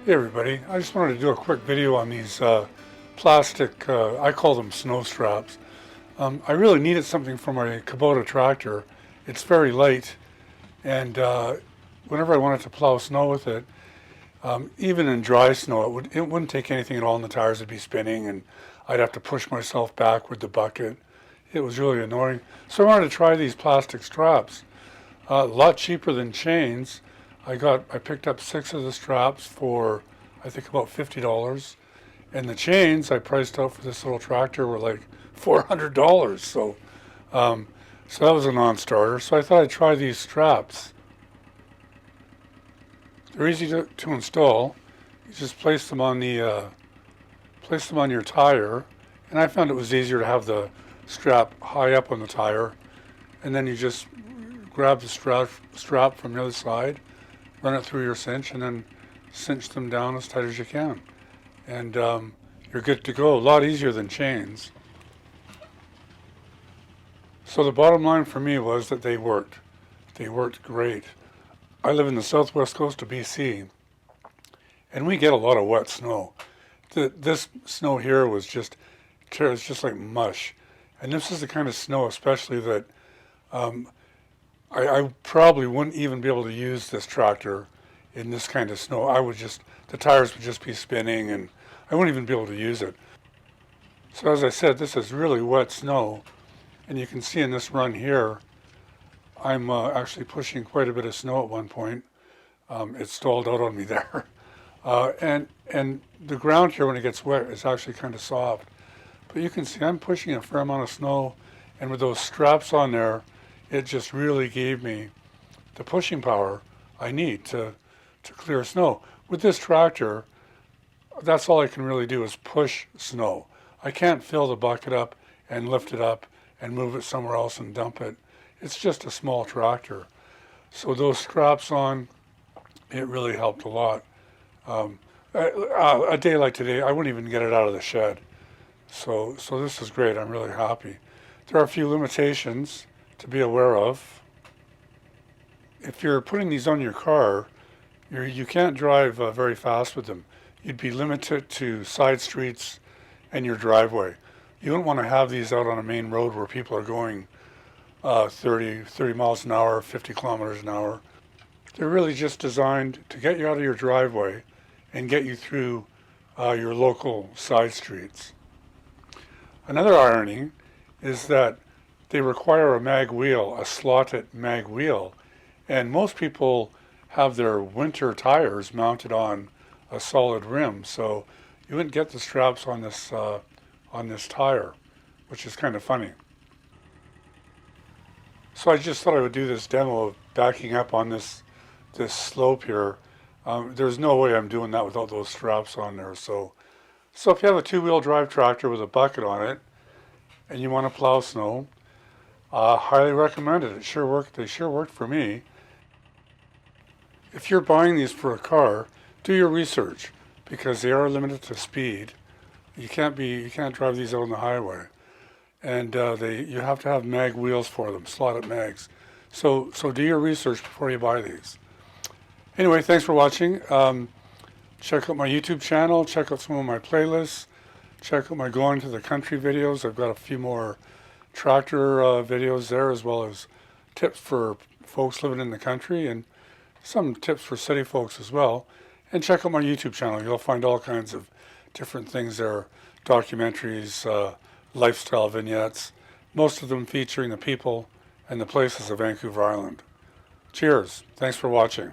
Hey everybody, I just wanted to do a quick video on these plastic, I call them snow straps. I really needed something for my Kubota tractor. It's very light, and whenever I wanted to plow snow with it, even in dry snow, it wouldn't take anything at all, and the tires would be spinning, and I'd have to push myself back with the bucket. It was really annoying. So I wanted to try these plastic straps. A lot cheaper than chains. I picked up 6 of the straps for I think about $50, and the chains I priced out for this little tractor were like $400. So that was a non-starter. So I thought I'd try these straps. They're easy to install. You just place them on your tire, and I found it was easier to have the strap high up on the tire, and then you just grab the strap from the other side, run it through your cinch, and then cinch them down as tight as you can. And you're good to go. A lot easier than chains. So the bottom line for me was that they worked. They worked great. I live in the southwest coast of BC, and we get a lot of wet snow. This snow here was it's just like mush. And this is the kind of snow especially that I probably wouldn't even be able to use this tractor in this kind of snow. The tires would just be spinning, and I wouldn't even be able to use it. So as I said, this is really wet snow, and you can see in this run here, I'm actually pushing quite a bit of snow at one point. It stalled out on me there. And the ground here when it gets wet is actually kind of soft. But you can see I'm pushing a fair amount of snow, and with those straps on there, it just really gave me the pushing power I need to clear snow. With this tractor, that's all I can really do is push snow. I can't fill the bucket up and lift it up and move it somewhere else and dump it. It's just a small tractor. So those straps on, it really helped a lot. A day like today, I wouldn't even get it out of the shed. So this is great. I'm really happy. There are a few limitations to be aware of. If you're putting these on your car, you can't drive very fast with them. You'd be limited to side streets and your driveway. You wouldn't want to have these out on a main road where people are going 30 miles an hour, 50 kilometers an hour. They're really just designed to get you out of your driveway and get you through your local side streets. Another irony is that they require a mag wheel, a slotted mag wheel, and most people have their winter tires mounted on a solid rim, so you wouldn't get the straps on this tire, which is kind of funny. So I just thought I would do this demo of backing up on this slope here. There's no way I'm doing that without those straps on there. So if you have a 2-wheel drive tractor with a bucket on it and you want to plow snow, highly recommend it. It sure worked. They sure worked for me. If you're buying these for a car, do your research because they are limited to speed. You can't drive these out on the highway, and you have to have mag wheels for them, slotted mags. So do your research before you buy these. Anyway, thanks for watching. Check out my YouTube channel. Check out some of my playlists. Check out my going to the country videos. I've got a few more tractor videos there, as well as tips for folks living in the country and some tips for city folks as well. And check out my YouTube channel. You'll find all kinds of different things there, documentaries, lifestyle vignettes, most of them featuring the people and the places of Vancouver Island. Cheers. Thanks for watching.